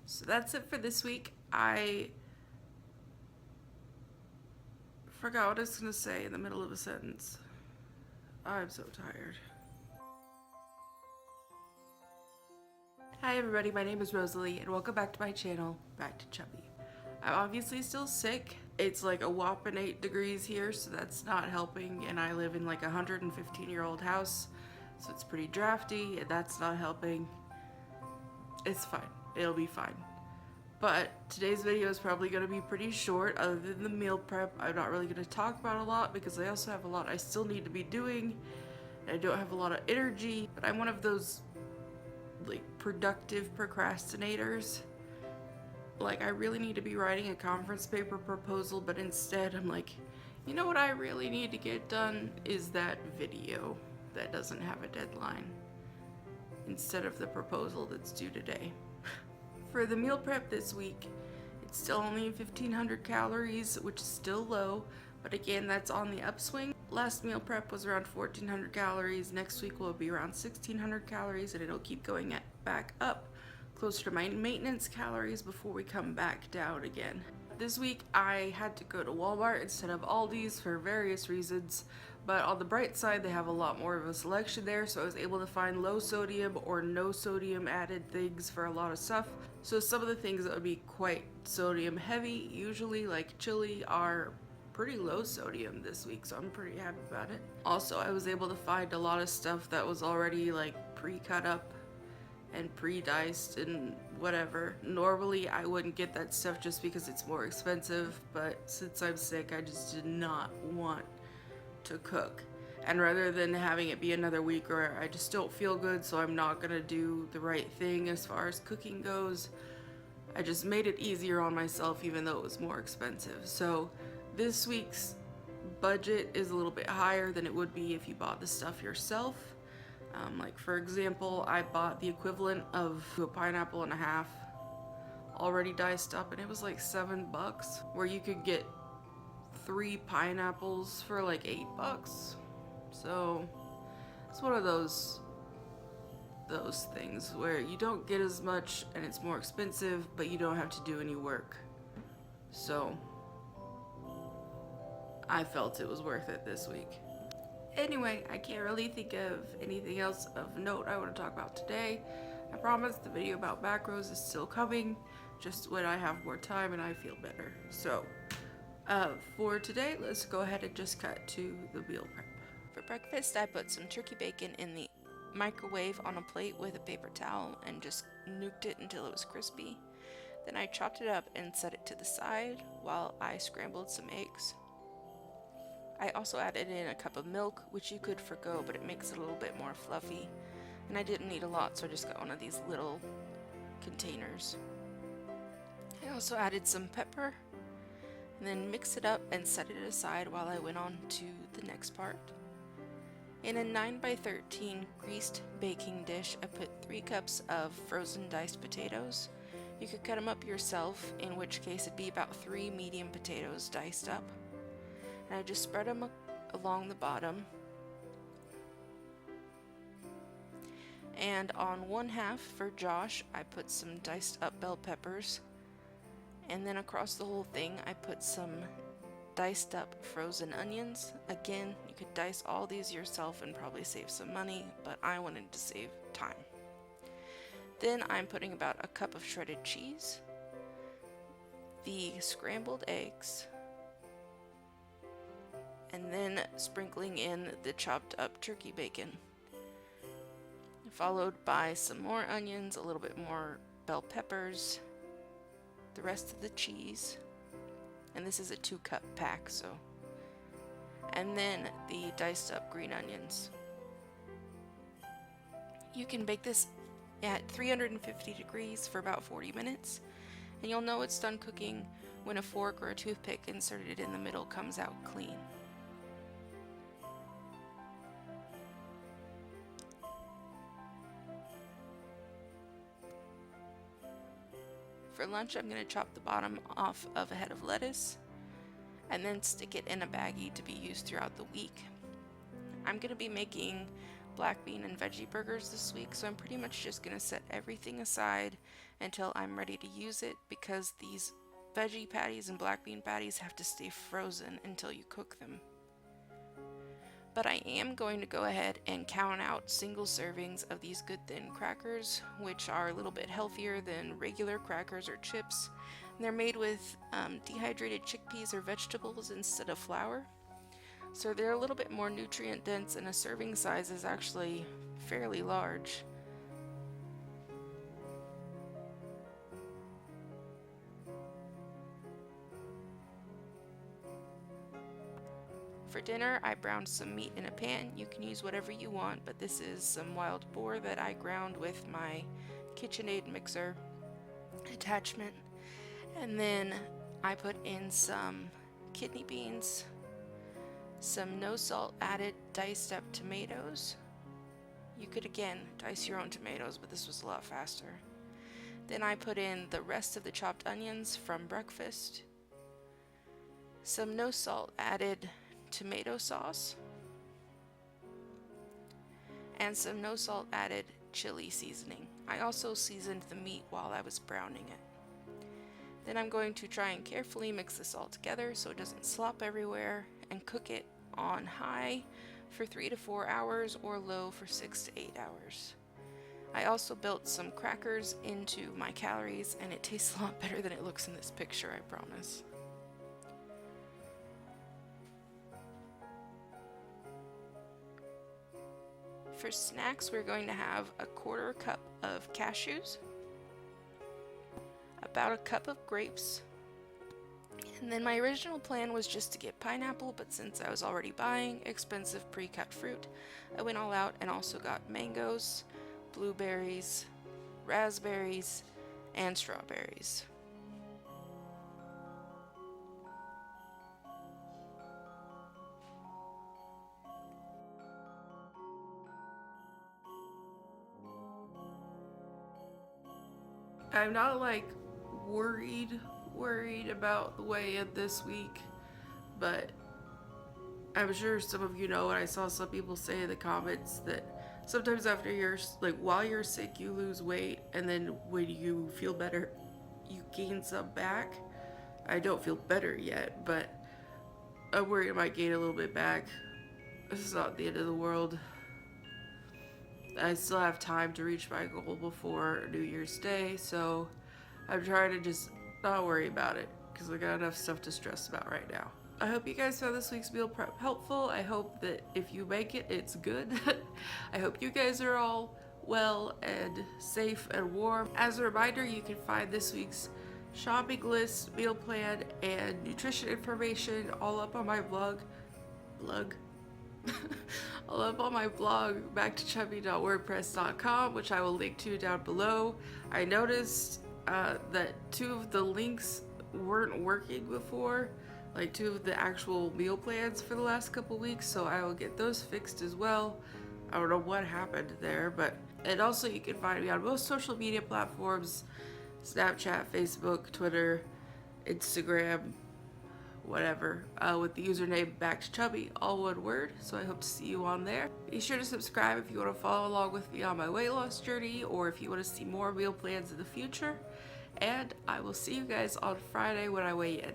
So that's it for this week. I forgot what I was going to say in the middle of a sentence. I'm so tired. Hi everybody, my name is Rosalie and welcome back to my channel, Back to Chubby. I'm obviously still sick. It's like a whopping 8 degrees here, so that's not helping, and I live in like a 115-year-old house, so it's pretty drafty and that's not helping. It's fine. It'll be fine. But today's video is probably going to be pretty short. Other than the meal prep, I'm not really going to talk about a lot because I also have a lot I still need to be doing. And I don't have a lot of energy, but I'm one of those like productive procrastinators. Like, I really need to be writing a conference paper proposal, but instead I'm like, you know what I really need to get done is that video that doesn't have a deadline instead of the proposal that's due today. For the meal prep this week, it's still only 1,500 calories, which is still low, but again, that's on the upswing. Last meal prep was around 1,400 calories. Next week will be around 1,600 calories, and it'll keep going back up closer to my maintenance calories before we come back down again. This week I had to go to Walmart instead of Aldi's for various reasons, but on the bright side they have a lot more of a selection there, so I was able to find low sodium or no sodium added things for a lot of stuff. So some of the things that would be quite sodium heavy, usually like chili, are pretty low sodium this week, so I'm pretty happy about it. Also, I was able to find a lot of stuff that was already like pre-cut up and pre-diced and whatever. Normally I wouldn't get that stuff just because it's more expensive, but since I'm sick I just did not want to cook. And rather than having it be another week where I just don't feel good, so I'm not gonna do the right thing as far as cooking goes, I just made it easier on myself even though it was more expensive. So this week's budget is a little bit higher than it would be if you bought the stuff yourself. Like for example, I bought the equivalent of a pineapple and a half already diced up, and it was like $7, where you could get 3 pineapples for like $8. So it's one of those things where you don't get as much and it's more expensive, but you don't have to do any work. So I felt it was worth it this week. Anyway, I can't really think of anything else of note I want to talk about today. I promise the video about macros is still coming, just when I have more time and I feel better. So, for today, let's go ahead and just cut to the meal prep. For breakfast, I put some turkey bacon in the microwave on a plate with a paper towel and just nuked it until it was crispy. Then I chopped it up and set it to the side while I scrambled some eggs. I also added in a cup of milk, which you could forgo, but it makes it a little bit more fluffy. And I didn't need a lot, so I just got one of these little containers. I also added some pepper, and then mixed it up and set it aside while I went on to the next part. In a 9x13 greased baking dish, I put 3 cups of frozen diced potatoes. You could cut them up yourself, in which case it'd be about 3 medium potatoes diced up. And I just spread them along the bottom. And on one half for Josh, I put some diced up bell peppers. And then across the whole thing, I put some diced up frozen onions. Again, you could dice all these yourself and probably save some money, but I wanted to save time. Then I'm putting about a cup of shredded cheese, the scrambled eggs, and then sprinkling in the chopped up turkey bacon, followed by some more onions, a little bit more bell peppers, the rest of the cheese, and this is a 2-cup pack, so, and then the diced up green onions. You can bake this at 350 degrees for about 40 minutes, and you'll know it's done cooking when a fork or a toothpick inserted in the middle comes out clean. For lunch, I'm going to chop the bottom off of a head of lettuce and then stick it in a baggie to be used throughout the week. I'm going to be making black bean and veggie burgers this week, so I'm pretty much just gonna set everything aside until I'm ready to use it, because these veggie patties and black bean patties have to stay frozen until you cook them. But I am going to go ahead and count out single servings of these Good Thin crackers, which are a little bit healthier than regular crackers or chips. They're made with dehydrated chickpeas or vegetables instead of flour. So they're a little bit more nutrient dense, and a serving size is actually fairly large. For dinner, I browned some meat in a pan. You can use whatever you want, but this is some wild boar that I ground with my KitchenAid mixer attachment. And then I put in some kidney beans, some no salt added diced up tomatoes. You could again dice your own tomatoes, but this was a lot faster. Then I put in the rest of the chopped onions from breakfast, some no salt added tomato sauce, and some no salt added chili seasoning. I also seasoned the meat while I was browning it. Then I'm going to try and carefully mix this all together so it doesn't slop everywhere, and cook it on high for 3 to 4 hours or low for 6 to 8 hours. I also built some crackers into my calories, and it tastes a lot better than it looks in this picture, I promise. For snacks, we're going to have a 1/4 cup of cashews, about a cup of grapes, and then my original plan was just to get pineapple, but since I was already buying expensive pre-cut fruit, I went all out and also got mangoes, blueberries, raspberries, and strawberries. I'm not like worried about the weigh-in this week, but I'm sure some of you know, and I saw some people say in the comments that sometimes after you're like, while you're sick, you lose weight, and then when you feel better, you gain some back. I don't feel better yet, but I'm worried I might gain a little bit back. This is not the end of the world. I still have time to reach my goal before New Year's Day, so I'm trying to just not worry about it, because I got enough stuff to stress about right now. I hope you guys found this week's meal prep helpful. I hope that if you make it, it's good. I hope you guys are all well and safe and warm. As a reminder, you can find this week's shopping list, meal plan, and nutrition information all up on my blog. All up on my blog, backtochubby.wordpress.com, which I will link to down below. I noticed that 2 of the links weren't working before, like 2 of the actual meal plans for the last couple weeks, so I will get those fixed as well. I don't know what happened there, and also you can find me on most social media platforms: Snapchat, Facebook, Twitter, Instagram, whatever, with the username backtochubby, all one word. So I hope to see you on there. Be sure to subscribe if you want to follow along with me on my weight loss journey, or if you want to see more meal plans in the future. And I will see you guys on Friday when I weigh in.